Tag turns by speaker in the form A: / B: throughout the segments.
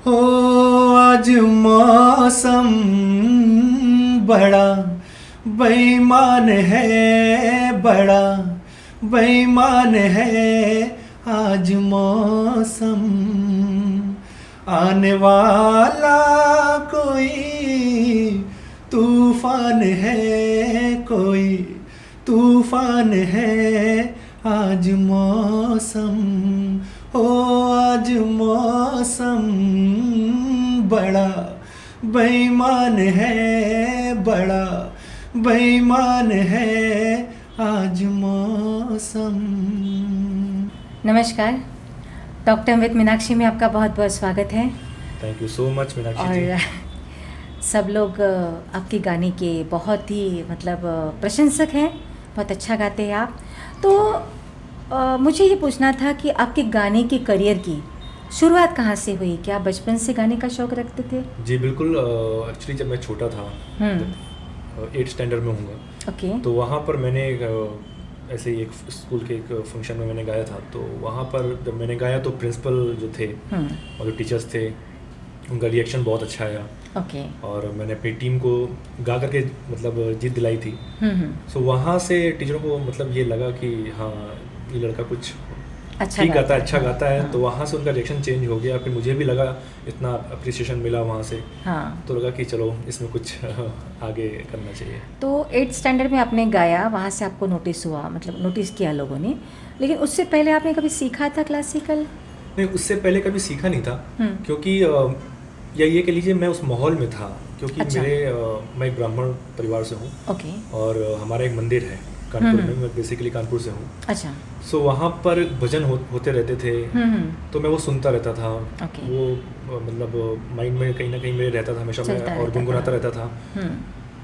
A: हो आज मौसम बड़ा बेईमान है, बड़ा बेईमान है आज मौसम। आने वाला कोई तूफान है, कोई तूफान है आज मौसम। ओ आज मौसम बड़ा बेईमान है, बड़ा बेईमान है आज मौसम।
B: नमस्कार, डॉक्टर विद मीनाक्षी में आपका बहुत बहुत स्वागत है।
A: Thank you so much Meenakshi ji.
B: और सब लोग आपके गाने के बहुत ही प्रशंसक हैं, बहुत अच्छा गाते हैं आप। तो मुझे ये पूछना था कि आपके गाने के करियर की शुरुआत कहाँ से हुई? क्या आप बचपन से गाने का शौक़ रखते थे?
A: जी बिल्कुल। एक्चुअली जब मैं छोटा था, जब 8th स्टैंडर्ड में हूँगा,
B: ओके।
A: तो वहाँ पर मैंने ऐसे ही एक स्कूल के एक फंक्शन में मैंने गाया था। तो वहाँ पर जब मैंने गाया तो प्रिंसिपल जो थे और जो टीचर्स थे उनका रिएक्शन बहुत अच्छा आया।
B: ओके।
A: और मैंने अपनी टीम को गा करके जीत दिलाई थी। सो वहाँ से टीचरों को ये लगा कि हाँ ये लड़का कुछ ठीक गाता है, अच्छा गाता है। तो वहाँ से उनका रिएक्शन चेंज हो गया। फिर मुझे भी लगा, इतना अप्रिसिएशन मिला वहाँ से, तो लगा कि चलो इसमें कुछ आगे करना चाहिए।
B: तो 8th स्टैंडर्ड में आपने गाया, वहाँ से आपको नोटिस हुआ, नोटिस किया लोगों ने। लेकिन उससे पहले आपने कभी सीखा था क्लासिकल?
A: नहीं, उससे पहले कभी सीखा नहीं था, क्योंकि या ये कह लीजिए मैं उस माहौल में था। क्योंकि
B: अच्छा।
A: मैं एक ब्राह्मण परिवार से हूँ।
B: ओके।
A: और हमारा एक मंदिर है कानपुर में। मैं बेसिकली कानपुर से हूँ।
B: अच्छा।
A: सो वहाँ पर भजन होते रहते थे। तो मैं वो सुनता रहता था।
B: ओके।
A: वो माइंड में कहीं ना कहीं मेरे रहता था हमेशा, मैं और गुनगुनाता रहता था।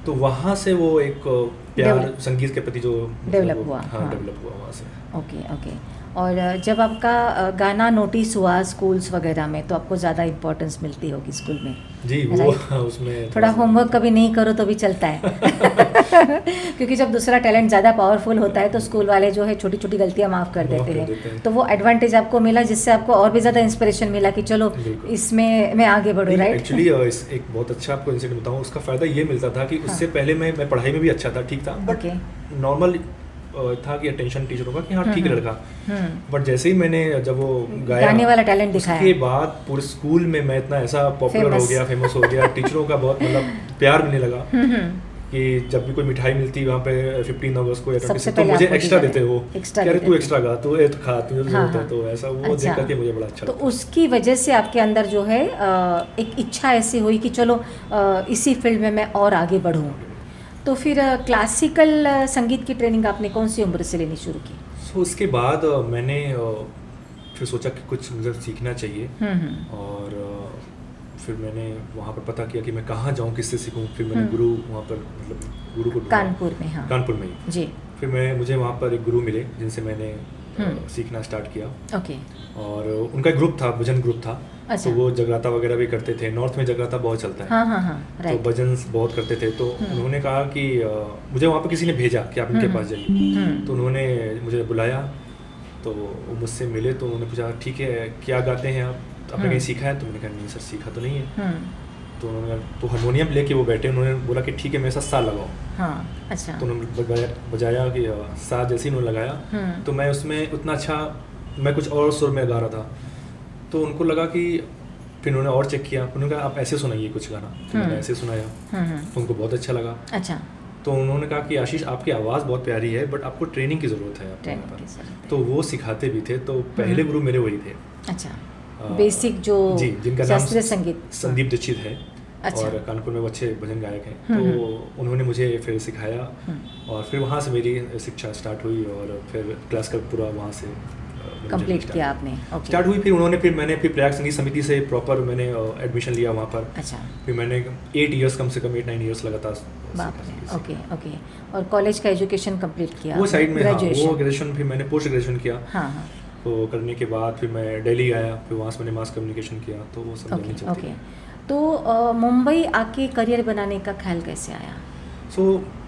A: तो वहाँ से वो एक प्यार संगीत के प्रति जो
B: डेवलप हुआ।
A: हाँ, डेवलप हुआ वहाँ से।
B: Okay okay. और जब आपका गाना नोटिस हुआ स्कूल्स वगैरह में, तो आपको ज़्यादा इम्पोर्टेंस मिलती होगी स्कूल में?
A: जी, वो उसमें
B: थोड़ा होमवर्क कभी नहीं करो तो भी चलता है। क्योंकि जब दूसरा टैलेंट ज़्यादा पावरफुल होता है तो स्कूल वाले जो है छोटी छोटी गलतियाँ माफ़ कर देते हैं। तो वो एडवांटेज आपको मिला, जिससे आपको और भी ज़्यादा इंस्पिरेशन मिला कि चलो इसमें मैं आगे बढ़ूँ, राइट?
A: एक्चुअली एक बहुत अच्छा आपको इंसिडेंट बताऊँ। उसका फ़ायदा ये मिलता था कि उससे पहले मैं पढ़ाई में भी अच्छा था, ठीक था, बट नॉर्मल था कि अटेंशन टीचरों का कि हाँ ठीक लड़का। बट जैसे ही मैंने जब वो
B: गाने वाला टैलेंट दिखाया,
A: उसके बाद पूरे स्कूल में मैं इतना ऐसा पॉपुलर हो गया, फेमस हो गया। टीचरों का बहुत प्यार मिलने लगा कि जब भी कोई मिठाई मिलती वहाँ पे 15 अगस्त को या 26 तो मुझे एक्स्ट्रा देते हो, कह रहे तू एक्स्ट्रा गा, तू खा, तुझे जरूरत है। तो ऐसा वो देख करके मुझे बड़ा अच्छा
B: तो उसकी वजह से आपके अंदर जो है एक इच्छा ऐसी हुई कि चलो इसी फील्ड में मैं और आगे बढ़ूँ। तो फिर क्लासिकल संगीत की ट्रेनिंग आपने कौन सी उम्र से लेनी शुरू की?
A: सो उसके बाद मैंने फिर सोचा कि कुछ मुझे सीखना चाहिए। और फिर मैंने वहाँ पर पता किया कि मैं कहाँ जाऊँ, किससे सीखूँ। फिर मैंने गुरु वहाँ पर गुरु को
B: कानपुर में। हाँ,
A: कानपुर में ही
B: जी।
A: फिर मुझे वहाँ पर एक गुरु मिले जिनसे मैंने सीखना स्टार्ट किया।
B: ओके।
A: और उनका ग्रुप था, भजन ग्रुप था।
B: अच्छा।
A: तो वो जगराता वगैरह भी करते थे। नॉर्थ में जगराता बहुत चलता है।
B: हाँ,
A: तो भजन बहुत करते थे। तो उन्होंने कहा कि मुझे वहाँ पर किसी ने भेजा कि आप इनके पास जाइए। तो उन्होंने मुझे बुलाया, तो वो मुझसे मिले। तो उन्होंने पूछा ठीक है क्या गाते हैं आप, आपने कहीं सीखा है? तो मैंने कहा नहीं सर, सीखा तो नहीं है। तो उन्होंने तो हारमोनियम लेके वो बैठे। उन्होंने बोला कि ठीक है मेरे साथ सा लगाओ।
B: हाँ, अच्छा।
A: तो उन्होंने बजाया कि सा जैसे ही उन्होंने लगाया, तो मैं उसमें उतना अच्छा, मैं कुछ और सुर में गा रहा था। तो उनको लगा कि फिर उन्होंने और चेक किया। उन्होंने कहा आप ऐसे सुनाइए कुछ गाना। तो मैंने ऐसे सुनाया, तो उनको बहुत अच्छा लगा।
B: अच्छा।
A: तो उन्होंने कहा कि आशीष आपकी आवाज़ बहुत प्यारी है, बट आपको ट्रेनिंग की ज़रूरत है। तो वो सिखाते भी थे। तो पहले गुरु मेरे वही थे।
B: अच्छा, बेसिक जो
A: जी, जिनका नाम
B: शास्त्रीय संगीत
A: संदीप दीक्षित है।
B: अच्छा।
A: और कानपुर में वो अच्छे भजन गायक हैं। तो उन्होंने मुझे फिर सिखाया। और फिर वहाँ से मेरी शिक्षा स्टार्ट हुई। और फिर क्लासिकल पूरा वहाँ से
B: कंप्लीट किया आपने?
A: स्टार्ट हुई। फिर मैंने प्रयाग संगीत समिति से प्रॉपर मैंने एडमिशन लिया वहाँ पर।
B: अच्छा।
A: फिर मैंने 8 ईयर्स, कम से कम 8-9 ईयर्स लगातार।
B: बाप रे। Okay okay. और कॉलेज का एजुकेशन कंप्लीट किया
A: वो साइड में?
B: ग्रेजुएशन?
A: वो ग्रेजुएशन, फिर मैंने पोस्ट ग्रेजुएशन किया।
B: हाँ।
A: तो करने के बाद फिर मैं दिल्ली आया। फिर वहाँ से मैंने मास कम्युनिकेशन किया। तो वो सब
B: ओके। तो मुंबई आके करियर बनाने का ख्याल कैसे आया?
A: सो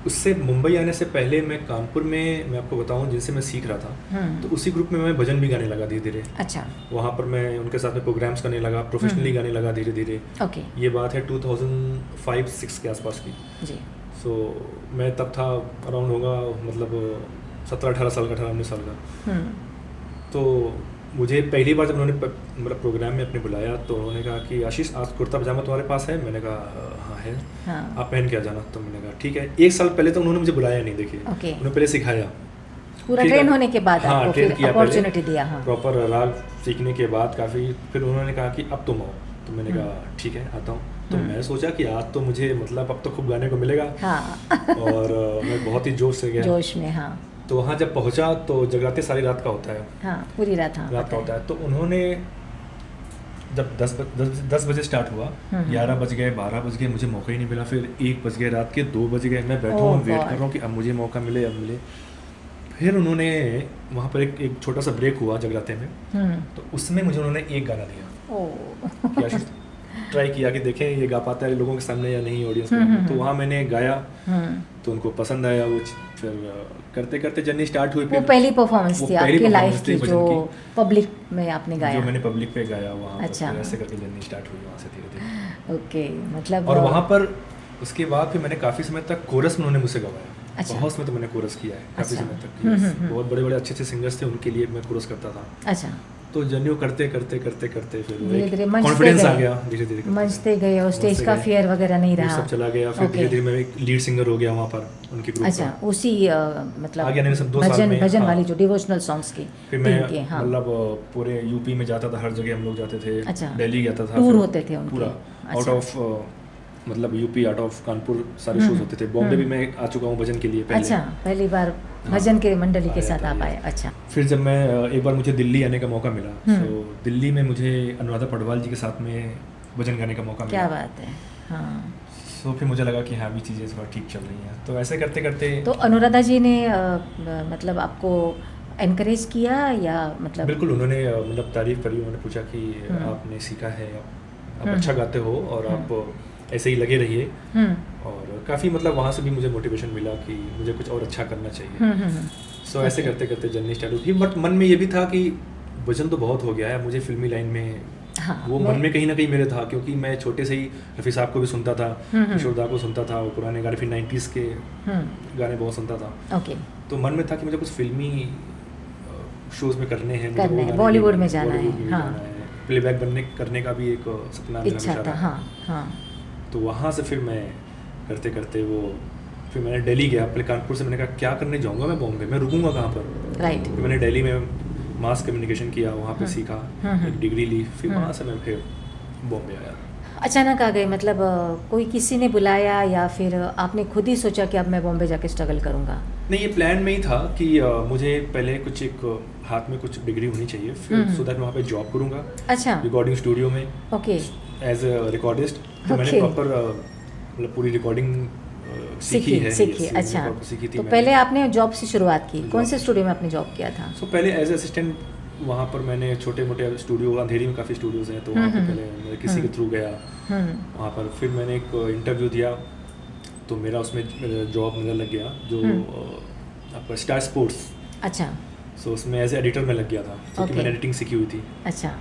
A: उससे मुंबई आने से पहले मैं कानपुर में, मैं आपको बताऊं, जिनसे मैं सीख रहा था, तो उसी ग्रुप में मैं भजन भी गाने लगा धीरे धीरे।
B: अच्छा।
A: वहाँ पर मैं उनके साथ में प्रोग्राम्स करने लगा, प्रोफेशनली गाने लगा धीरे धीरे।
B: ओके।
A: ये बात है 2005-06 के आसपास की
B: जी।
A: सो मैं तब था अराउंड होगा मतलब 17-18 साल का, 18-19 साल का। तो मुझे पहली बार जब उन्होंने मतलब प्रोग्राम में अपने बुलाया तो उन्होंने कहा कि आशीष आज कुर्ता पजामा तुम्हारे पास है? मैंने कहा हाँ है। हाँ। आप पहन के आ जाना। तो मैंने कहा ठीक है। 1 साल पहले तो उन्होंने मुझे बुलाया नहीं, देखिए। उन्होंने पहले सिखाया
B: पूरा ट्रेन होने के बाद।
A: हाँ,
B: आपको फिर अपॉर्चुनिटी दिया। हाँ,
A: प्रॉपर राग सीखने के बाद काफ़ी। फिर उन्होंने कहा कि अब तुम आओ। तो मैंने कहा ठीक है आता हूँ। तो मैं सोचा कि आज तो मुझे मतलब अब तो खूब गाने को मिलेगा।
B: हाँ।
A: और मैं बहुत ही जोश से गया,
B: जोश में। हाँ।
A: तो वहाँ जब पहुँचा तो जगराते सारी रात का होता है।
B: हाँ, पूरी रात। हाँ,
A: रात का होता है। तो उन्होंने जब 10 बजे स्टार्ट हुआ, 11 बज गए, 12 बज गए, मुझे मौका ही नहीं मिला। फिर 1 बज गए, रात के 2 बज गए। मैं बैठा हूँ, वेट कर रहा हूँ कि अब मुझे मौका मिले, अब मिले। फिर उन्होंने वहाँ पर एक छोटा सा ब्रेक हुआ जगराते में, तो उसमें मुझे उन्होंने एक गाना दिया। ट्राई किया कि देखें ये गा पाता है लोगों के सामने या नहीं, ऑडियंस में। तो वहाँ मैंने गाया तो उनको पसंद आया वो। फिर करते करते जर्नी स्टार्ट हुई।
B: वो पहली परफॉर्मेंस थी आपकी लाइफ की जो पब्लिक में आपने गाया?
A: जो मैंने पब्लिक पे गाया वहाँ।
B: अच्छा।
A: ऐसे करके जर्नी स्टार्ट हुई वहाँ से धीरे धीरे।
B: ओके, मतलब
A: और वहाँ पर उसके बाद फिर मैंने काफ़ी समय तक कोरस में उन्होंने मुझसे गवाया।
B: अच्छा।
A: बहुत समय तो मैंने कोरस किया है काफ़ी समय तक। बहुत बड़े बड़े अच्छे सिंगर्स थे, उनके लिए मैं कोरस करता था।
B: अच्छा।
A: तो जर्नी करते करते करते करते फिर
B: धीरे
A: कॉन्फिडेंस आ गया, धीरे धीरे
B: मंचते गए और स्टेज का फियर वगैरह नहीं रहा,
A: सब चला गया। फिर धीरे धीरे मैं एक लीड सिंगर हो गया वहाँ पर उनके ग्रुप।
B: अच्छा, उसी मतलब
A: आगे आने 2 साल में
B: भजन वाली जो डिवोशनल सॉन्ग्स की।
A: फिर मैं मतलब पूरे यूपी में जाता था, हर जगह हम लोग जाते थे।
B: अच्छा।
A: दिल्ली गया था,
B: टूर होते थे उनके
A: पूरा आउट ऑफ मतलब यूपी, आउट ऑफ कानपुर सारे शोज होते थे। बॉम्बे भी मैं आ चुका हूँ भजन के लिए पहले।
B: अच्छा, पहली बार भजन के मंडली के साथ आप आए। अच्छा।
A: फिर जब मैं एक बार मुझे दिल्ली आने का मौका मिला, तो दिल्ली में मुझे अनुराधा पौडवाल जी के साथ में भजन गाने का मौका मिला।
B: क्या बात है। हाँ।
A: तो फिर मुझे लगा कि हाँ भी चीज़ें थोड़ा ठीक चल रही हैं। तो ऐसे करते करते
B: तो अनुराधा जी ने मतलब आपको एनकरेज किया या मतलब?
A: बिल्कुल, उन्होंने मतलब तारीफ करी। उन्होंने पूछा कि आपने सीखा है, आप अच्छा गाते हो और आप ऐसे ही लगे रहिए। और काफ़ी मतलब वहाँ से भी मुझे मोटिवेशन मिला कि मुझे कुछ और अच्छा करना चाहिए। सो ऐसे करते करते जर्नी स्टार्ट हुई। बट मन में ये भी था कि भजन तो बहुत हो गया है, मुझे फिल्मी लाइन में वो मन में कहीं ना कहीं मेरे था, क्योंकि मैं छोटे से ही रफ़ी साहब को भी सुनता था, किशोर दा को सुनता था, पुराने गाने, फिर 90s के गाने बहुत सुनता था। तो मन में था कि मुझे कुछ फिल्मी शोज़ में करने हैं,
B: बॉलीवुड में जाना है,
A: प्लेबैक करने का भी एक सपना,
B: इच्छा था। हाँ।
A: तो वहाँ से फिर मैं करते करते वो फिर मैंने दिल्ली गया। पहले कानपुर से मैंने कहा क्या करने जाऊँगा मैं बॉम्बे, मैं रुकूंगा कहाँ पर।
B: राइट।
A: फिर मैंने दिल्ली में मास कम्युनिकेशन किया, वहाँ पे सीखा, एक डिग्री ली। फिर वहाँ से मैं फिर बॉम्बे आया।
B: अचानक आ गए मतलब कोई किसी ने बुलाया या फिर आपने खुद ही सोचा कि अब मैं बॉम्बे जाके स्ट्रगल करूँगा?
A: नहीं, ये प्लान में ही था कि मुझे पहले कुछ एक हाथ में कुछ डिग्री होनी चाहिए, फिर सो दैट मैं वहाँ पे जॉब करूँगा।
B: अच्छा।
A: रिकॉर्डिंग स्टूडियो में।
B: ओके।
A: As a recordist. तो मैंने प्रॉपर मतलब पूरी रिकॉर्डिंग सीखी है।
B: अच्छा। तो पहले आपने जॉब से शुरुआत की, कौन से स्टूडियो में आपने जॉब किया था?
A: सो पहले एज असिस्टेंट वहाँ पर मैंने छोटे मोटे स्टूडियो, अंधेरी में काफ़ी स्टूडियोज़ हैं, तो वहाँ पर पहले मैं किसी के थ्रू गया वहाँ पर। फिर मैंने एक इंटरव्यू दिया तो मेरा उसमें जॉब मेरा लग गया, जो आपका स्टार स्पोर्ट्स।
B: अच्छा।
A: सो उसमें एज एडिटर में लग गया था, क्योंकि मैंने एडिटिंग सीखी हुई थी।
B: अच्छा।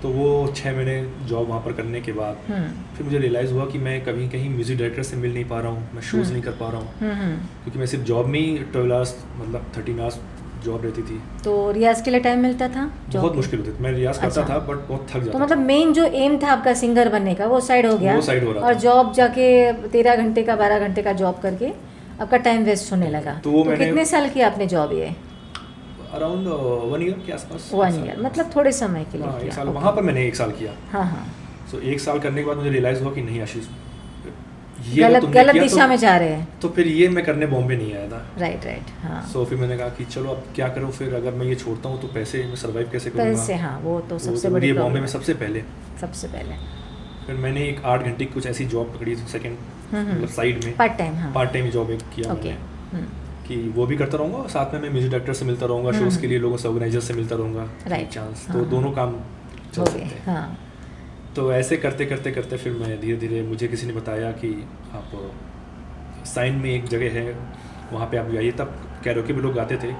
A: तो वो 6 महीने जॉब वहाँ पर करने के बाद फिर मुझे रियलाइज़ हुआ कि मैं कभी कहीं म्यूज़िक डायरेक्टर से मिल नहीं पा रहा हूँ, मैं शोज़ नहीं कर पा रहा हूँ, क्योंकि मैं सिर्फ जॉब में ही 12 आवर्स मतलब 13 आवर्स जॉब रहती थी।
B: तो रियाज के लिए टाइम मिलता था?
A: बहुत मुश्किल होती थी। मैं रियाज करता था बट बहुत थक जाता।
B: तो मतलब मेन जो एम था आपका सिंगर बनने का वो साइड हो गया,
A: वो साइड हो रहा
B: और जॉब जाके 13 घंटे का 12 घंटे का जॉब करके आपका टाइम वेस्ट होने लगा। तो कितने साल की आपने जॉब? ये
A: अराउंड 1 ईयर के आसपास।
B: 1 ईयर मतलब थोड़े समय के लिए किया।
A: 1 साल वहाँ पर मैंने 1 साल किया।
B: हाँ।
A: सो 1 साल करने के बाद मुझे रियलाइज़ हुआ कि नहीं आशीष, ये
B: गलत दिशा में जा रहे हैं,
A: तो फिर ये मैं करने बॉम्बे नहीं आया था।
B: राइट। हाँ।
A: सो फिर मैंने कहा कि चलो अब क्या करूँ, फिर अगर मैं ये छोड़ता हूँ तो पैसे मैं सर्वाइव कैसे करूँगा।
B: पैसे, हाँ, वो तो सबसे बड़ी
A: बॉम्बे में सबसे पहले। फिर मैंने एक 8 घंटे की कुछ ऐसी जॉब पकड़ी सेकंड, मतलब साइड में पार्ट टाइम जॉब एक किया मैंने, कि वो भी करता रहूँगा, साथ में मैं म्यूजिक डायरेक्टर से मिलता रहूँगा, शोज़ के लिए लोगों से, ऑर्गेनाइजर से मिलता रहूँगा, चांस तो दोनों काम चल सकते हैं। तो ऐसे करते करते करते फिर मैं धीरे धीरे, मुझे किसी ने बताया कि आप साइन में एक जगह है, वहाँ पे आप जाइए। तब कैरोके भी लोग गाते थे,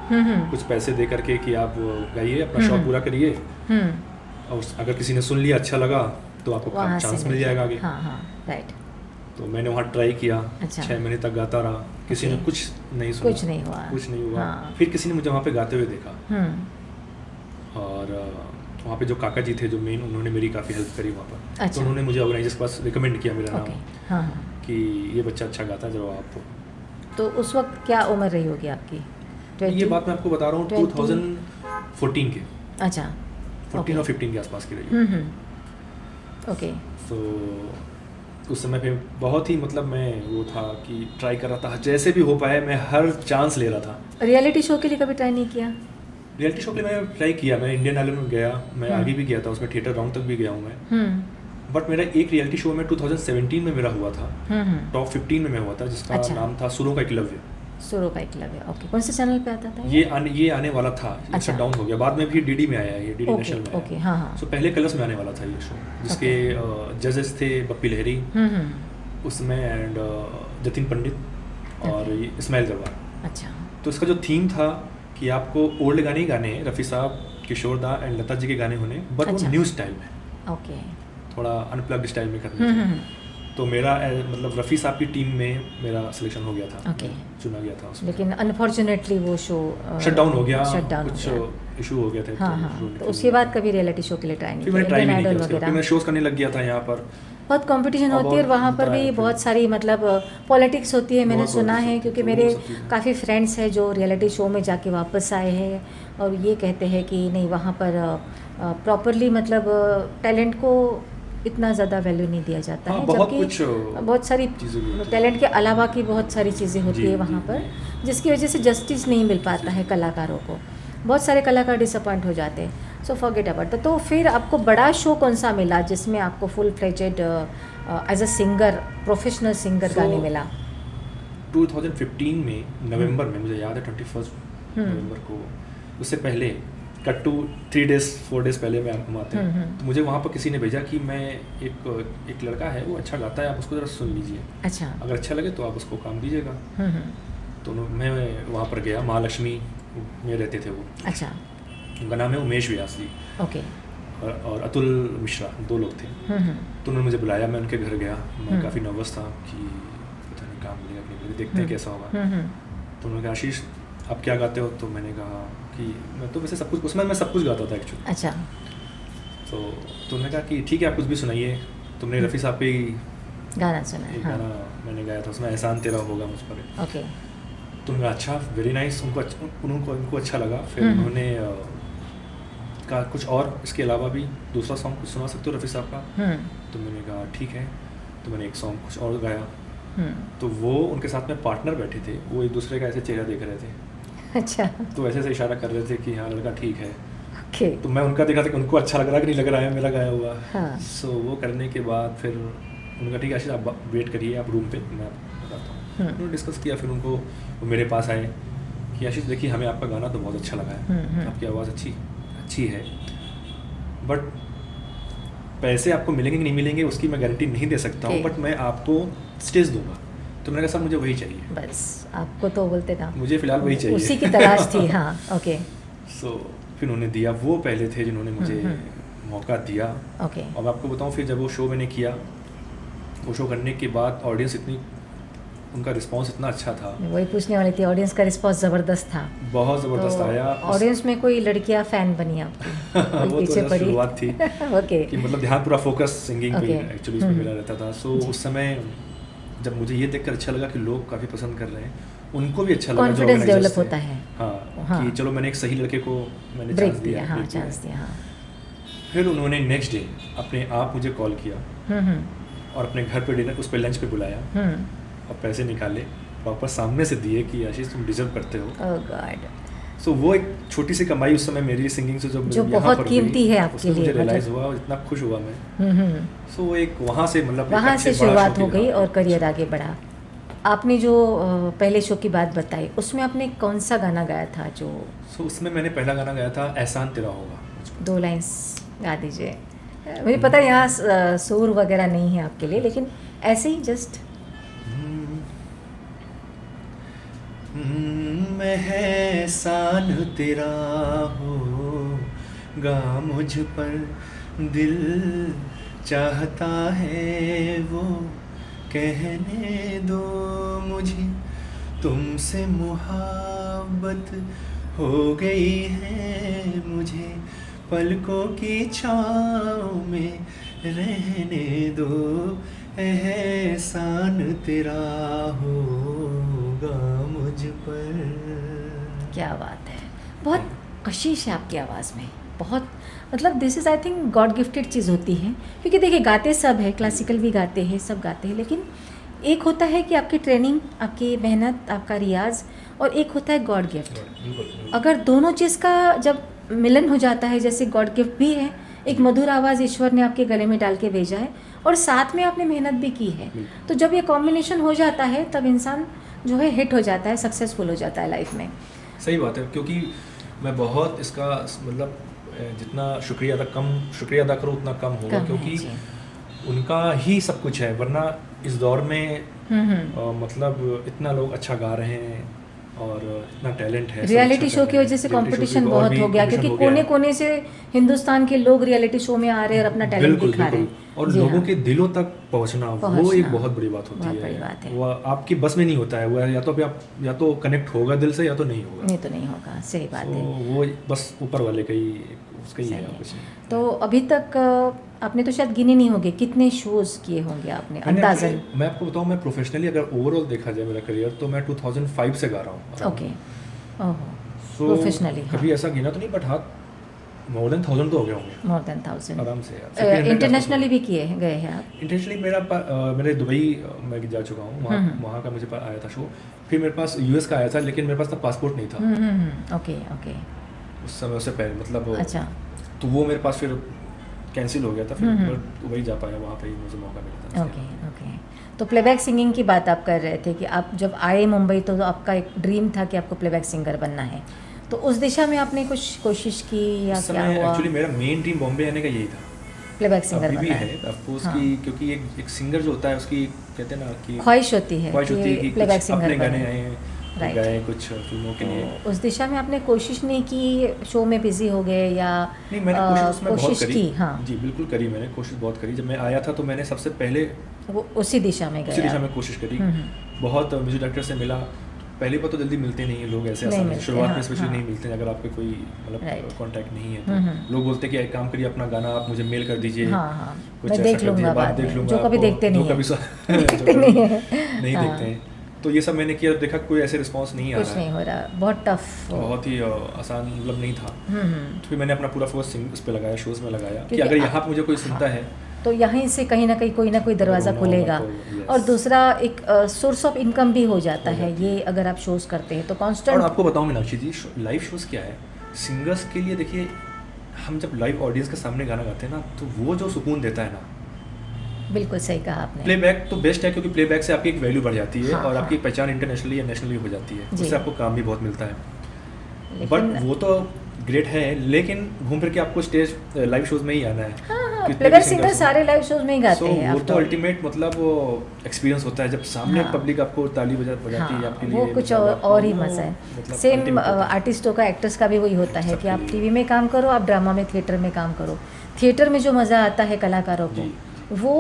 A: कुछ पैसे दे करके कि आप गाइए, अपना शौक पूरा करिए, और अगर किसी ने सुन लिया, अच्छा लगा, तो आपको चांस मिल जाएगा आगे।
B: राइट।
A: तो मैंने वहाँ ट्राई किया, 6 महीने तक गाता रहा, किसी ने कुछ नहीं सुना, कुछ नहीं हुआ। फिर किसी ने मुझे वहाँ पे गाते हुए देखा, और वहाँ पे जो काका जी थे जो मेन, उन्होंने मेरी काफ़ी हेल्प करी वहाँ पर। तो उन्होंने मुझे ऑर्गेनाइजर्स के पास रिकमेंड किया मेरा नाम, कि ये बच्चा अच्छा गाता है, जब आप।
B: तो उस वक्त क्या उम्र रही होगी आपकी?
A: ये बात मैं आपको बता रहा हूँ 2014 के।
B: अच्छा,
A: 14 और 15 के आसपास की रही।
B: ओके।
A: तो उस समय पे बहुत ही मतलब मैं वो था कि ट्राई कर रहा था, जैसे भी हो पाए मैं हर चांस ले रहा था।
B: रियलिटी शो के लिए कभी ट्राई नहीं किया?
A: रियलिटी शो के लिए मैंने ट्राई किया, मैं इंडियन आइडल में गया, मैं आगे भी गया था उसमें, थिएटर राउंड तक भी गया हूँ मैं। बट मेरा एक रियलिटी शो में 2017 में मेरा हुआ था, टॉप 15 में मैं हुआ था, जिसका नाम था सुरों का एकलव्य।
B: सुरों का एकलव्य, ओके। कौन से चैनल पे आता था
A: ये आने वाला था, अच्छा डाउन हो गया, बाद में भी डीडी में आया, ये डीडी नेशनल में।
B: ओके, हाँ।
A: सो पहले कलर्स में आने वाला था ये शो, जिसके जजेस थे बप्पी लहरी उसमें, एंड जतिन पंडित और इस्माइल गरवार।
B: अच्छा।
A: तो इसका जो थीम था कि आपको ओल्ड गाने ही गाने, रफ़ी साहब, किशोर दा एंड लता जी के गाने होने, बट वो न्यू स्टाइल में,
B: ओके,
A: थोड़ा अनप्लग्ड स्टाइल में करने थे। तो मेरा मतलब रफ़ी साहब की टीम में मेरा सिलेक्शन हो गया था, चुना गया था उसमें।
B: लेकिन अनफॉर्चुनेटली वो शो
A: शट डाउन हो गया, कुछ इशू हो गया था।
B: तो उसके बाद कभी रियलिटी शो के लिए ट्राई नहीं किया?
A: इंडियन आइडल वगैरह मैं शोज करने लग गया था। यहाँ पर
B: बहुत कंपटीशन होती है, और वहाँ पर भी बहुत सारी मतलब पॉलिटिक्स होती है, मैंने सुना है, क्योंकि मेरे काफ़ी फ्रेंड्स हैं जो रियलिटी शो में जाके वापस आए हैं, और ये कहते हैं कि नहीं, वहाँ पर प्रॉपरली मतलब टैलेंट को इतना ज़्यादा वैल्यू नहीं दिया जाता है, जबकि बहुत सारी टैलेंट के अलावा की बहुत सारी चीज़ें होती है वहाँ पर, जिसकी वजह से जस्टिस नहीं मिल पाता है कलाकारों को। बहुत सारे कलाकार डिसअपॉइंट हो जाते हैं। So forget about. तो फिर आपको बड़ा शो कौन सा मिला जिसमें आपको full fledged as a singer, professional singer गाने मिला?
A: 2015 में नवंबर में, मुझे याद है 21 नवंबर को, उससे पहले कट्टू 3 डेज 4 डेज पहले मैं आपको आते हैं, तो मुझे वहाँ पर किसी ने भेजा कि मैं एक लड़का है, वो अच्छा गाता है, आप उसको ज़रा सुन लीजिए,
B: अच्छा,
A: अगर अच्छा लगे तो आप उसको काम दीजिएगा। तो मैं वहाँ पर गया, महालक्ष्मी में रहते थे वो,
B: अच्छा,
A: उनका नाम है उमेश व्यास जी,
B: ओके,
A: और अतुल मिश्रा, 2 लोग थे। तो उन्होंने मुझे बुलाया, मैं उनके घर गया, मैं काफ़ी नर्वस था कि पता नहीं काम मिलेगा कि नहीं मिलेगा, देखते हैं कैसा होगा। तो उन्होंने कहा आशीष आप क्या गाते हो? तो मैंने कहा कि मैं तो वैसे सब कुछ, उसमें मैं सब कुछ गाता था एक्चुअली। अच्छा। तो उन्होंने कहा कि ठीक है, आप कुछ भी सुनाइए। तुमने रफ़ी साहब पे
B: गाना सुना है?
A: एक गाना मैंने गाया था, उसमें एहसान तेरा होगा मुझ पर।
B: ओके।
A: तो उन्होंने अच्छा, वेरी नाइस, उनको अच्छा लगा। फिर उन्होंने कहा कुछ और इसके अलावा भी दूसरा सॉन्ग कुछ सुना सकते हो रफ़ी साहब का? तो मैंने कहा ठीक है। तो मैंने एक सॉन्ग कुछ और गाया। तो वो उनके साथ में पार्टनर बैठे थे, वो एक दूसरे का ऐसे चेहरा देख रहे थे। अच्छा। तो ऐसे से इशारा कर रहे थे कि हाँ लड़का ठीक है। ओके। तो मैं उनका देखा था कि उनको अच्छा लग रहा कि नहीं लग रहा है मेरा गाया हुआ। हाँ। सो वो करने के बाद फिर उनका ठीक है आशीष आप वेट करिए, आप रूम पे, मैं आपको बताता हूँ। उन्होंने डिस्कस किया, फिर उनको वो मेरे पास आए कि आशीष देखिए हमें आपका गाना तो बहुत अच्छा लगा है, आपकी आवाज़ अच्छी है, बट पैसे आपको मिलेंगे कि नहीं मिलेंगे उसकी मैं गारंटी नहीं दे सकता हूँ, बट मैं आपको स्टेज दूंगा। तो मैंने कहा सर मुझे वही चाहिए, बस
B: आपको तो बोलते ना,
A: मुझे फ़िलहाल वही चाहिए,
B: उसी की तलाश थी। हाँ, ओके।
A: सो फिर उन्होंने दिया, वो पहले थे जिन्होंने मुझे मौका दिया।
B: ओके।
A: और आपको बताऊँ फिर जब वो शो मैंने किया, वो शो करने के बाद ऑडियंस उनका रिस्पांस इतना अच्छा था।
B: वही पूछने वाली थी, ऑडियंस का रिस्पांस ज़बरदस्त था,
A: बहुत ज़बरदस्त आया।
B: ऑडियंस में कोई लड़कियां फ़ैन बनी आपकी?
A: वो
B: पीछे
A: तो शुरुआत थी।
B: ओके।
A: कि मतलब ध्यान पूरा फोकस सिंगिंग पे एक्चुअली इसमें मेरा रहता था। सो उस समय जब मुझे ये देखकर अच्छा लगा कि लोग काफ़ी पसंद कर रहे हैं, उनको भी अच्छा लगा,
B: कॉन्फिडेंस डेवलप होता है।
A: हाँ, कि चलो मैंने एक सही लड़के को मैंने चांस दिया।
B: हाँ, चांस दिया।
A: फिर उन्होंने नेक्स्ट डे अपने आप मुझे कॉल किया और अपने घर पे डिनर, उस पर लंच पे बुलाया और पैसे निकाले, प्रॉपर सामने से दिए कि आशीष तुम डिजर्व करते हो।
B: ओह गॉड।
A: सो वो एक छोटी सी कमाई उस समय मेरी सिंगिंग से जो
B: बहुत कीमती है आपके लिए,
A: मुझे रियलाइज हुआ, इतना खुश हुआ मैं। सो वो एक वहाँ से मतलब
B: वहाँ से शुरुआत हो गई और करियर आगे बढ़ा। आपने जो पहले शो की बात बताई, उसमें आपने कौन सा गाना गाया था? जो
A: उसमें मैंने पहला गाना गाया था एहसान तेरा होगा।
B: 2 लाइन्स गा दीजिए। मुझे पता है यहाँ सुर वगैरह नहीं है आपके लिए, लेकिन ऐसे ही जस्ट
A: मैं एहसान तेरा होगा मुझ पर, दिल चाहता है वो कहने दो मुझे, तुमसे मुहब्बत हो गई है मुझे, पलकों की छाँव में रहने दो, एहसान तेरा होगा मुझ पर।
B: क्या बात है, बहुत कशिश है आपकी आवाज़ में, बहुत मतलब this is I think God gifted चीज़ होती है। क्योंकि देखिए गाते सब है, क्लासिकल भी गाते हैं, सब गाते हैं, लेकिन एक होता है कि आपकी ट्रेनिंग, आपकी मेहनत, आपका रियाज, और एक होता है गॉड गिफ्ट। अगर दोनों चीज़ का जब मिलन हो जाता है, जैसे गॉड गिफ्ट भी है, एक मधुर आवाज़ ईश्वर ने आपके गले में डाल के भेजा है, और साथ में आपने मेहनत भी की है, तो जब ये कॉम्बिनेशन हो जाता है तब इंसान जो है हिट हो जाता है, सक्सेसफुल हो जाता है लाइफ में।
A: सही बात है, क्योंकि मैं बहुत इसका मतलब जितना शुक्रिया अदा करूँ उतना कम होगा, क्योंकि उनका ही सब कुछ है, वरना इस दौर में मतलब इतना लोग अच्छा गा रहे हैं और इतना टैलेंट है।
B: रियलिटी शो की वजह से कंपटीशन बहुत हो गया, क्योंकि कोने कोने से हिंदुस्तान के लोग रियलिटी शो में आ रहे हैं और अपना टैलेंट दिखा रहे हैं,
A: और लोगों के दिलों तक पहुंचना वो एक बहुत बड़ी बात होती है। वो आपकी बस में नहीं होता है, वो या तो आप या तो कनेक्ट होगा दिल से, या तो नहीं होगा,
B: नहीं तो नहीं होगा। सही बात है,
A: वो बस ऊपर वाले का ही उसका ही है कुछ।
B: तो अभी तक आपने तो शायद गिने नहीं होंगे कितने शोज किए होंगे आपने अंदाजन?
A: मैं आपको बताऊं, मैं प्रोफेशनली अगर ओवरऑल देखा जाए मेरा करियर, तो मैं 2005 से गा रहा हूँ।
B: ओके, प्रोफेशनली
A: कभी ऐसा गिना तो नहीं, बट हाँ मोर देन 1000 तो हो गए होंगे,
B: मोर देन 1000
A: आराम से।
B: इंटरनेशनली भी किए गए हैं आप?
A: इंटरनेशनली मेरे दुबई मैं जा चुका हूँ, वहाँ का मुझे आया था शो, फिर मेरे पास यूएस का आया था, लेकिन मेरे पास तब पासपोर्ट नहीं था।
B: ओके ओके,
A: उस समय उससे पहले मतलब
B: अच्छा,
A: तो वो मेरे पास फिर कैंसिल हो गया था, फिर वही जा पाया, वहाँ पे ही मुझे मौका मिला था।
B: Okay okay. तो प्लेबैक सिंगिंग की बात आप कर रहे थे कि आप जब आए मुंबई तो आपका एक ड्रीम था कि आपको प्लेबैक सिंगर बनना है, तो उस दिशा में आपने कुछ कोशिश की या क्या हुआ?
A: एक्चुअली मेरा मेन ड्रीम बॉम्बे आने का यही था,
B: प्लेबैक सिंगर
A: बनना है ऑफकोर्स, की क्योंकि एक सिंगर जो होता है उसकी कहते हैं ना कि
B: ख्वाहिश होती है कि प्लेबैक सिंगर
A: अपने गाने आए हैं, गाए कुछ फिल्मों के लिए।
B: उस दिशा में आपने कोशिश नहीं की, शो में बिजी हो गए या?
A: नहीं, मैंने कोशिश
B: की। हाँ
A: जी बिल्कुल करी, मैंने कोशिश बहुत करी। जब मैं आया था तो मैंने सबसे पहले
B: वो उसी दिशा में गया,
A: उसी दिशा में कोशिश करी। बहुत म्यूजिक डायरेक्टर से मिला, पहली बार तो जल्दी मिलते नहीं है लोग ऐसे आसानी से, शुरुआत में स्पेशली नहीं मिलते हैं अगर आपके कोई मतलब कांटेक्ट नहीं है तो लोग बोलते हैं कि एक काम करिए, अपना गाना आप मुझे मेल कर दीजिए,
B: कुछ ऐसा कर दीजिए, बात देख लूँगा, जो कभी देखते नहीं है,
A: नहीं देखते हैं। तो ये सब मैंने किया, देखा कोई ऐसे रिस्पांस नहीं आ रहा है,
B: कुछ नहीं हो रहा, बहुत टफ,
A: बहुत ही आसान मतलब नहीं था। तो फिर मैंने अपना पूरा फोकस उस पर लगाया, शोज़ में लगाया कि अगर यहाँ पे मुझे कोई सुनता है
B: तो यहीं से कहीं ना कहीं कोई ना कोई दरवाज़ा खुलेगा, और दूसरा एक सोर्स ऑफ इनकम भी हो जाता है ये, अगर आप शोज़ करते हैं तो कांस्टेंट।
A: और आपको बताऊँ मीनाक्षी जी, लाइव शोज़ क्या है सिंगर्स के लिए, देखिए हम जब लाइव ऑडियंस के सामने गाना गाते हैं ना, तो वो जो सुकून देता है ना,
B: बिल्कुल सही कहा आपने।
A: प्लेबैक तो बेस्ट है, क्योंकि प्लेबैक से आपकी एक वैल्यू बढ़ जाती है, और आपकी पहचान इंटरनेशनली या नेशनली हो जाती है, उससे आपको काम भी बहुत मिलता है। बट वो तो ग्रेट है, लेकिन घूम फिर के आपको स्टेज लाइव शोज में ही आना है।
B: प्लेबैक सिंगर सारे लाइव शोज में ही गाते हैं,
A: वो तो अल्टीमेट मतलब वो एक्सपीरियंस होता है जब सामने पब्लिक आपको ताली बजाती है आपके लिए,
B: वो कुछ और ही मजा है। सेम आर्टिस्टों का, एक्टर्स का भी वही होता है कि आप टीवी में काम करो, आप ड्रामा में, थिएटर में काम करो। थिएटर में जो मज़ा आता है कलाकारों को, वो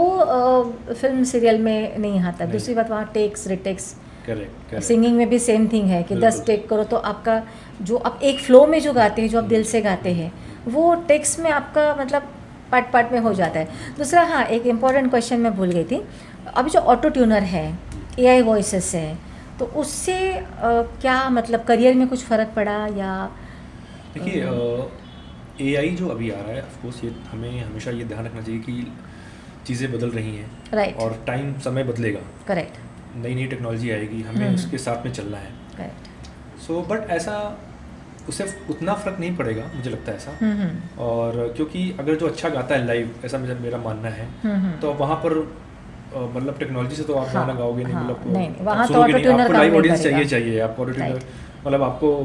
B: फिल्म सीरियल में नहीं आता। दूसरी बात, वहाँ टेक्स रिटेक्स, सिंगिंग में भी सेम थिंग है कि 10 टेक करो तो आपका जो आप एक फ्लो में जो गाते हैं, जो आप दिल से गाते हैं, वो टेक्स में आपका मतलब पार्ट में हो जाता है। दूसरा, हाँ एक इम्पॉर्टेंट क्वेश्चन मैं भूल गई थी, अभी जो ऑटो ट्यूनर है, AI वॉइसेस है, तो उससे क्या मतलब करियर में कुछ फ़र्क पड़ा या?
A: देखिए AI जो अभी आ रहा है, ऑफकोर्स ये हमें हमेशा ये ध्यान रखना चाहिए कि चीज़ें बदल रही हैं,
B: राइट,
A: और टाइम समय बदलेगा,
B: करेक्ट,
A: नई टेक्नोलॉजी आएगी, हमें उसके साथ में चलना है,
B: करेक्ट।
A: सो बट ऐसा उससे उतना फ़र्क नहीं पड़ेगा, मुझे लगता है ऐसा। और क्योंकि अगर जो अच्छा गाता है लाइव, ऐसा मेरा मानना है, तो वहाँ पर मतलब टेक्नोलॉजी से तो आप गाना गाओगे नहीं, मतलब
B: वहाँ तो ऑटो ट्यूनर
A: आपको लाइव ऑडियंस चाहिए आपको ऑटो ट्यूनर, मतलब आपको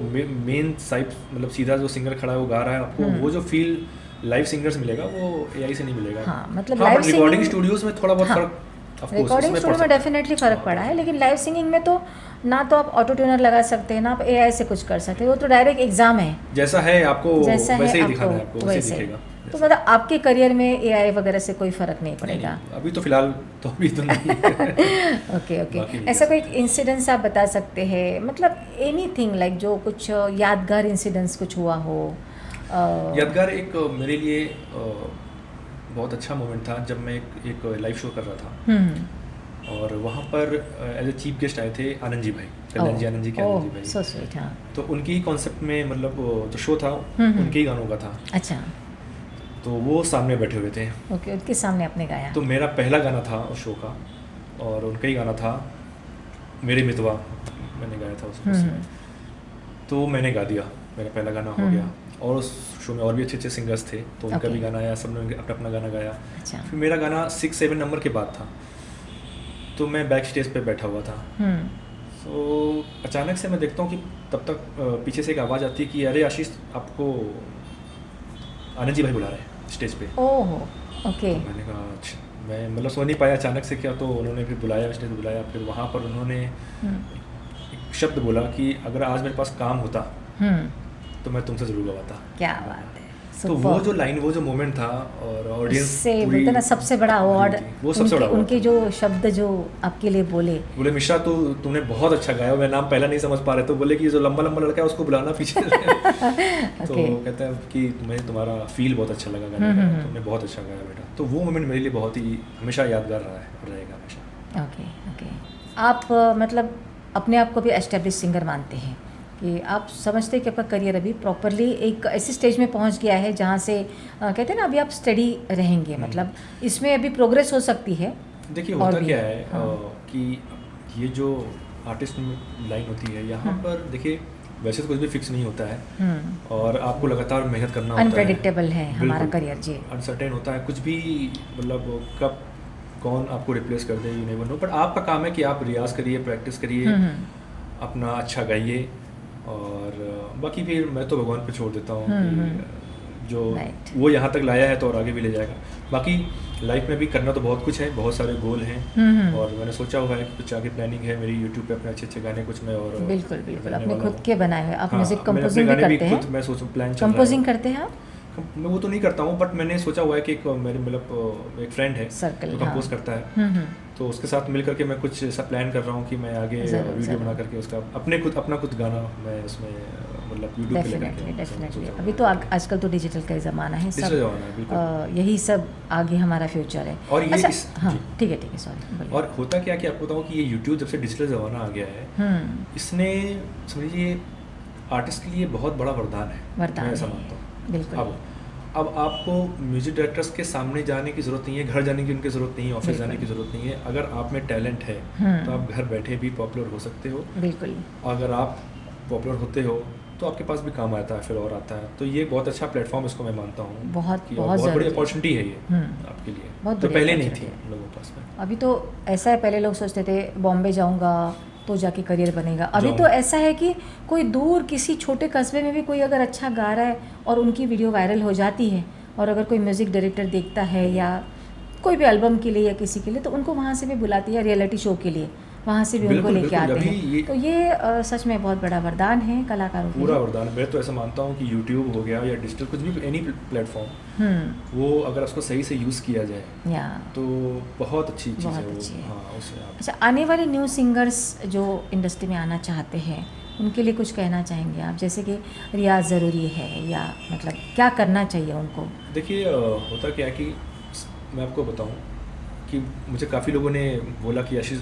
A: मेन साइड मतलब सीधा जो सिंगर खड़ा है वो गा रहा है, आपको वो जो फील लाइव सिंगर से मिलेगा वो AI से नहीं मिलेगा।
B: मतलब लाइव
A: रिकॉर्डिंग स्टूडियोज में थोड़ा बहुत फर्क
B: रिकॉर्डिंग स्टूडियो में डेफिनेटली फ़र्क पड़ा है, लेकिन लाइव सिंगिंग में तो ना तो आप ऑटो ट्यूनर लगा सकते हैं, ना आप एआई से कुछ कर सकते हैं, वो तो डायरेक्ट एग्जाम है,
A: जैसा है आपको वैसे ही दिखाना है, आपको वैसे दिखेगा।
B: तो मतलब आपके करियर में एआई वगैरह से कोई फ़र्क नहीं पड़ेगा?
A: नहीं, अभी तो फिलहाल तो अभी तो नहीं।
B: ओके। ऐसा कोई इंसिडेंस आप बता सकते हैं, मतलब एनीथिंग लाइक जो कुछ यादगार इंसिडेंस कुछ हुआ हो?
A: यादगार एक मेरे लिए बहुत अच्छा मोमेंट था जब मैं एक लाइव शो कर रहा था, और वहाँ पर एज ए चीफ गेस्ट आए थे आनंद जी भाई, आनंद जी भाई।
B: So sweet. हाँ,
A: तो उनकी ही कॉन्सेप्ट में मतलब जो शो था उनके ही गानों का था।
B: अच्छा।
A: तो वो सामने बैठे हुए थे।
B: ओके, उनके सामने आपने गाया?
A: तो मेरा पहला गाना था उस शो का, और उनका ही गाना था मेरे मितवा, मैंने गाया था उसमें। तो मैंने गा दिया, मेरा पहला गाना हो गया। और उस शो में और भी अच्छे अच्छे सिंगर्स थे, तो उनका भी गाना आया, सबने अपना अपना गाना गाया।
B: अच्छा।
A: फिर मेरा गाना 6-7 नंबर के बाद था, तो मैं बैक स्टेज पे बैठा हुआ था। तो अचानक से मैं देखता हूँ कि तब तक पीछे से एक आवाज़ आती है कि अरे आशीष, आपको आनंद जी भाई बुला रहे हैं स्टेज पे।
B: ओह, ओके।
A: तो मैंने कहा अच्छा, मैं मतलब समझ नहीं पाया अचानक से क्या। तो उन्होंने फिर बुलाया, स्टेज पे बुलाया। फिर वहाँ पर उन्होंने एक शब्द बोला कि अगर आज मेरे पास काम होता तो मैं तुमसे ज़रूर गवाता।
B: क्या बात है।
A: तो वो जो लाइन, वो जो मोमेंट था, और ऑडियंस
B: से बोलते ना सबसे बड़ा अवार्ड,
A: वो सबसे बड़ा
B: उनके जो शब्द जो आपके लिए बोले
A: मिश्रा तुमने बहुत अच्छा गाया। मैं नाम पहला नहीं समझ पा रहे, तो बोले कि जो लंबा लंबा लड़का है उसको बुलाना पीछे। तो कहते हैं कि तुम्हारा फील बहुत अच्छा लगा गाने का, तुमने बहुत अच्छा गाया बेटा। तो वो मोमेंट मेरे लिए बहुत ही हमेशा यादगार रहा है और रहेगा हमेशा।
B: ओके। आप मतलब अपने आप को भी एस्टेब्लिश सिंगर मानते हैं कि आप समझते हैं कि आपका करियर अभी प्रॉपरली एक ऐसी स्टेज में पहुंच गया है जहां से कहते हैं ना अभी आप स्टडी रहेंगे, मतलब इसमें अभी प्रोग्रेस हो सकती है?
A: देखिए होता क्या है कि ये जो आर्टिस्ट लाइन होती है यहाँ पर, देखिए वैसे तो कुछ भी फिक्स नहीं होता है, और आपको लगातार मेहनत करना होता है।
B: अनप्रेडिक्टेबल है हमारा करियर जी,
A: अनसर्टेन होता है, कुछ भी मतलब कब कौन आपको रिप्लेस कर दे, यू नेवर नो। बट आपका काम है कि आप रियाज करिए, प्रैक्टिस करिए, अपना अच्छा गाइए, और बाकी फिर मैं तो भगवान पे छोड़ देता हूँ कि जो वो यहाँ तक लाया है तो और आगे भी ले जाएगा। बाकी लाइफ में भी करना तो बहुत कुछ है, बहुत सारे गोल हैं, और मैंने सोचा हुआ है कि कुछ आगे प्लानिंग है मेरी यूट्यूब पे अपने अच्छे अच्छे गाने कुछ में। और
B: बिल्कुल अपने खुद के बनाए हुए आप म्यूजिक कंपोजिंग भी करते हैं?
A: मैं सोचूं प्लान
B: कंपोजिंग करते हैं आप?
A: मैं वो तो नहीं करता हूँ, बट मैंने सोचा हुआ है कि मेरे मतलब एक फ्रेंड है जो कंपोज करता है, तो उसके साथ मिल करके मैं कुछ ऐसा प्लान कर रहा हूँ कि मैं आगे वीडियो बना करके उसका अपना खुद गाना मैं उसमें मतलब यूट्यूब पे लेकर।
B: डेफिनेटली अभी तो आजकल तो डिजिटल का ज़माना है, सब यही सब आगे हमारा फ्यूचर है।
A: और ये
B: हाँ ठीक है सॉरी।
A: और होता क्या कि आपको बताऊँ कि ये यूट्यूब जब से डिजिटल ज़माना आ गया है, इसने समझिए आर्टिस्ट के लिए बहुत बड़ा वरदान है, मैं ऐसा मानता हूँ।
B: बिल्कुल।
A: अब आपको म्यूजिक डायरेक्टर्स के सामने जाने की ज़रूरत नहीं है, घर जाने की उनकी ज़रूरत नहीं है, ऑफिस जाने की ज़रूरत नहीं है। अगर आप में टैलेंट है तो आप घर बैठे भी पॉपुलर हो सकते हो।
B: बिल्कुल।
A: अगर आप पॉपुलर होते हो तो आपके पास भी काम आता है, फिर और आता है। तो ये बहुत अच्छा प्लेटफॉर्म इसको मैं मानता हूँ, बहुत बड़ी अपॉर्चुनिटी है ये आपके लिए, तो पहले नहीं थी लोगों के पास में।
B: अभी तो ऐसा है, पहले लोग सोचते थे बॉम्बे जाऊँगा तो जाके करियर बनेगा। अभी तो ऐसा है कि कोई दूर किसी छोटे कस्बे में भी कोई अगर अच्छा गा रहा है और उनकी वीडियो वायरल हो जाती है, और अगर कोई म्यूज़िक डायरेक्टर देखता है या कोई भी एल्बम के लिए या किसी के लिए, तो उनको वहाँ से भी बुलाती है, रियलिटी शो के लिए वहाँ से भी उनको लेके आते हैं। तो ये सच में बहुत बड़ा वरदान है कलाकारों के लिए, पूरा
A: वरदान। मैं तो ऐसा मानता हूँ कि यूट्यूब हो गया या डिजिटल कुछ भी, एनी प्लेटफॉर्म, वो अगर उसको सही से यूज़ किया जाए तो बहुत अच्छी चीज़ है।
B: अच्छा, आने वाले न्यू सिंगर्स जो इंडस्ट्री में आना चाहते हैं उनके लिए कुछ कहना चाहेंगे आप? जैसे कि रियाज ज़रूरी है या मतलब क्या करना चाहिए उनको?
A: देखिए होता क्या है कि मैं आपको बताऊं कि मुझे काफ़ी लोगों ने बोला कि आशीष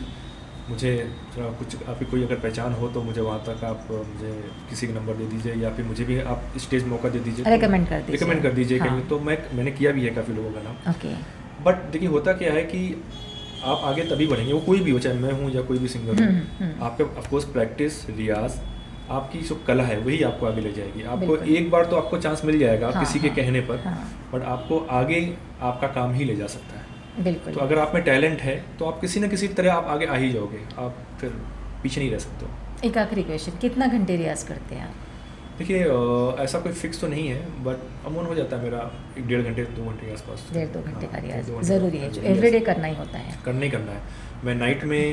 A: मुझे कुछ आपकी कोई अगर पहचान हो तो मुझे वहाँ तक आप मुझे किसी का नंबर दे दीजिए, या फिर मुझे भी आप स्टेज मौका दे दीजिए,
B: रिकमेंड कर दीजिए
A: कहीं। तो मैंने किया भी है काफ़ी लोगों का नाम।
B: ओके।
A: बट देखिए होता क्या है कि आप आगे तभी बढ़ेंगे, वो कोई भी हो, चाहे मैं हूँ या कोई भी सिंगर हो, आपके ऑफकोर्स प्रैक्टिस, रियाज, आपकी जो कला है वही आपको आगे ले जाएगी। आपको एक बार तो आपको चांस मिल जाएगा किसी के कहने पर, बट आपको आगे आपका काम ही ले जा सकता है।
B: बिल्कुल।
A: तो अगर आप में टैलेंट है तो आप किसी न किसी तरह आप आगे आ ही जाओगे, आप फिर पीछे नहीं रह सकते हो।
B: एक आखिरी क्वेश्चन, कितना घंटे रियाज करते हैं आप?
A: देखिए ऐसा कोई फिक्स तो नहीं है, बट अमूमन हो जाता है मेरा 1.5 घंटे 2 घंटे के आसपास।
B: 1.5-2 घंटे का रियाज ज़रूरी है, जो एवरीडे करना ही होता है।
A: करना ही करना है। मैं नाइट में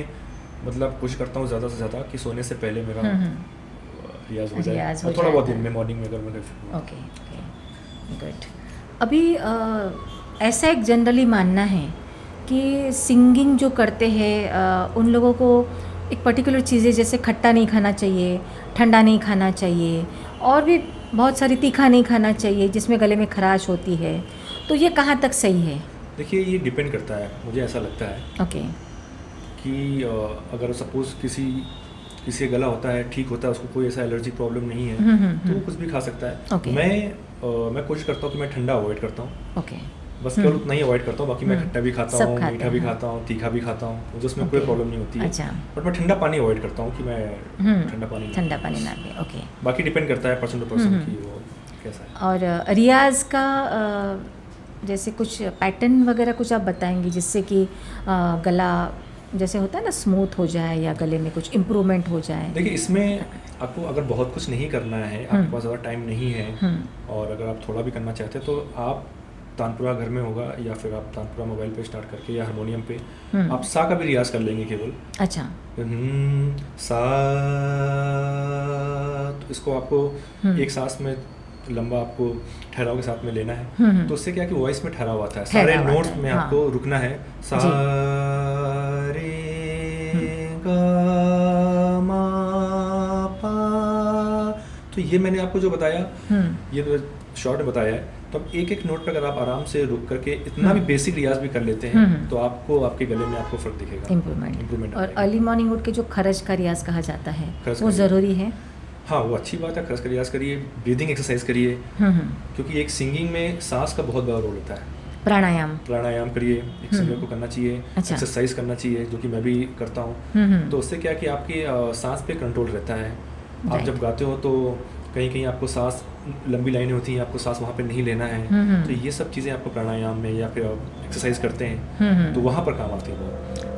A: मतलब कोशिश करता हूँ ज़्यादा से ज़्यादा कि सोने से पहले मेरा रियाज हो जाए, और थोड़ा बहुत दिन में मॉर्निंग में अगर मैं।
B: Okay good. अभी ऐसा एक जनरली मानना है कि सिंगिंग जो करते हैं उन लोगों को एक पर्टिकुलर चीज़ें जैसे खट्टा नहीं खाना चाहिए, ठंडा नहीं खाना चाहिए, और भी बहुत सारी तीखा नहीं खाना चाहिए जिसमें गले में खराश होती है। तो ये कहाँ तक सही है?
A: देखिए ये डिपेंड करता है, मुझे ऐसा लगता है
B: ओके
A: कि अगर सपोज़ किसी का गला होता है, ठीक होता है, उसको कोई ऐसा एलर्जी प्रॉब्लम नहीं है, तो वो कुछ भी खा सकता है।
B: Okay.
A: मैं कोशिश करता हूँ कि मैं ठंडा अवॉइड करता हूँ।
B: ओके
A: बस केवल उतना ही अवॉइड करता हूँ, बाकी मैं खट्टा भी खाता हूँ, मीठा भी खाता हूँ, तीखा भी खाता हूँ, मुझे उसमें कोई प्रॉब्लम नहीं होती है।
B: अच्छा।
A: बट मैं ठंडा पानी अवॉइड करता हूँ कि मैं ठंडा पानी
B: ना पिए। ओके।
A: बाकी डिपेंड करता है पर्सन टू पर्सन कि वो कैसा है।
B: और रियाज का जैसे कुछ पैटर्न वगैरह कुछ आप बताएंगे जिससे कि गला जैसे होता है ना स्मूथ हो जाए या गले में कुछ इम्प्रूवमेंट हो जाए?
A: देखिए इसमें आपको अगर बहुत कुछ नहीं करना है, आपके पास ज़्यादा टाइम नहीं है, और अगर आप थोड़ा भी करना चाहते हैं तो आप तानपुरा घर में होगा या फिर आप तानपुरा मोबाइल पे स्टार्ट करके या हारमोनियम पे आप सा का भी रियाज कर लेंगे केवल।
B: अच्छा।
A: सा, तो इसको आपको एक सांस में लंबा आपको ठहराव के साथ में लेना है, तो उससे क्या कि वॉइस में ठहराव आता है, सारे नोट्स में आपको रुकना है। सा रे गा मा पा, तो ये मैंने आपको जो बताया, ये तो शॉर्ट बताया है, तो अब एक एक नोट पर अगर आप आराम से रुक करके इतना भी बेसिक रियाज भी कर लेते हैं तो आपको आपके गले में आपको फर्क दिखेगा, इम्प्रूवमेंट।
B: और अर्ली मॉर्निंग उठ के जो खरज का रियाज कहा जाता है वो ज़रूरी है?
A: हाँ वो अच्छी बात है, खरज का रियाज करिए, ब्रीदिंग एक्सरसाइज करिए, क्योंकि एक सिंगिंग में सांस का बहुत बड़ा रोल होता है। प्राणायाम करिए, एक सिंगर को करना चाहिए, एक्सरसाइज करना चाहिए, जो कि मैं भी करता हूँ। तो उससे क्या कि आपकी सांस पे कंट्रोल रहता है। आप जब गाते हो तो कहीं कहीं आपको सांस, लंबी लाइनें होती हैं, आपको सांस वहाँ पे नहीं लेना है, तो ये सब चीज़ें आपको प्राणायाम में या फिर एक्सरसाइज करते हैं तो वहाँ पर काम आती है।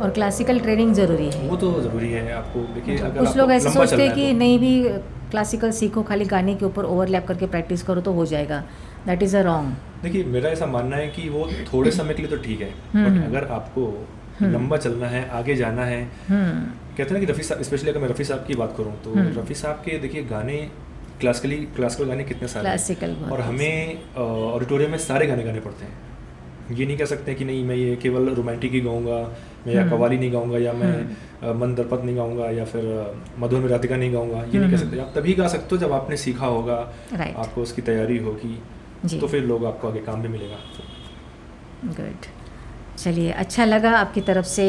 B: और क्लासिकल ट्रेनिंग ज़रूरी है? वो
A: तो ज़रूरी है आपको। देखिए अगर
B: कुछ लोग ऐसे सोचते हैं कि नहीं भी क्लासिकल सीखो, खाली गाने के ऊपर ओवरलैप करके प्रैक्टिस करो तो हो जाएगा, दैट इज़ अ रॉन्ग।
A: देखिए मेरा ऐसा मानना है कि वो थोड़े समय के लिए तो ठीक है, बट अगर आपको लंबा चलना है, आगे जाना है, कहते हैं ना कि रफ़ी साहब, स्पेशली अगर मैं रफ़ी साहब की बात करूँ तो रफ़ी साहब के देखिए गाने क्लासिकल गाने कितने सारे हैं, और हमें ऑडिटोरियम में सारे गाने गाने पड़ते हैं। ये नहीं कह सकते कि नहीं मैं ये केवल रोमांटिक ही गाऊंगा, मैं या कव्वाली नहीं गाऊंगा, या मैं मन दर्पण नहीं गाऊंगा, या फिर मधुर में राधिका नहीं गाऊंगा, ये नहीं कह सकते। आप तभी गा सकते हो जब आपने सीखा होगा, आपको उसकी तैयारी होगी, तो फिर लोग आपको आगे काम भी मिलेगा।
B: गुड, चलिए अच्छा लगा आपकी तरफ से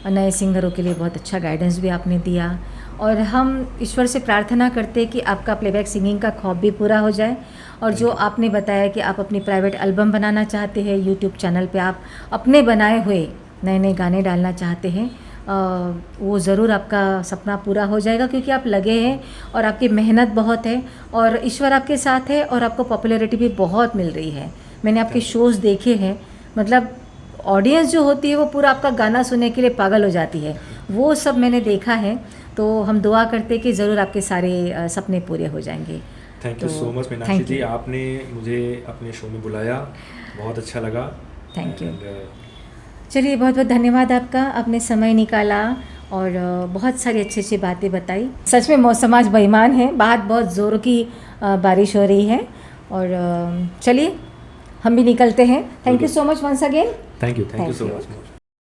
B: नए सिंगरों के लिए बहुत अच्छा गाइडेंस भी आपने दिया, और हम ईश्वर से प्रार्थना करते हैं कि आपका प्लेबैक सिंगिंग का ख्वाब भी पूरा हो जाए, और जो आपने बताया कि आप अपनी प्राइवेट एल्बम बनाना चाहते हैं, यूट्यूब चैनल पे आप अपने बनाए हुए नए नए गाने डालना चाहते हैं, वो ज़रूर आपका सपना पूरा हो जाएगा, क्योंकि आप लगे हैं और आपकी मेहनत बहुत है और ईश्वर आपके साथ है, और आपको पॉपुलैरिटी भी बहुत मिल रही है। मैंने आपके शोज़ देखे हैं, मतलब ऑडियंस जो होती है वो पूरा आपका गाना सुनने के लिए पागल हो जाती है, वो सब मैंने देखा है। तो हम दुआ करते हैं कि ज़रूर आपके सारे सपने पूरे हो जाएंगे।
A: Thank you so much Meenakshi ji, आपने मुझे अपने शो में बुलाया, बहुत अच्छा लगा।
B: Thank you. चलिए बहुत बहुत धन्यवाद आपका, आपने समय निकाला और बहुत सारी अच्छी अच्छी बातें बताई। सच में मौसम आज बेईमान है, बाहर बहुत ज़ोरों की बारिश हो रही है, और चलिए हम भी निकलते हैं। Thank you so much once again.
A: Thank you so much.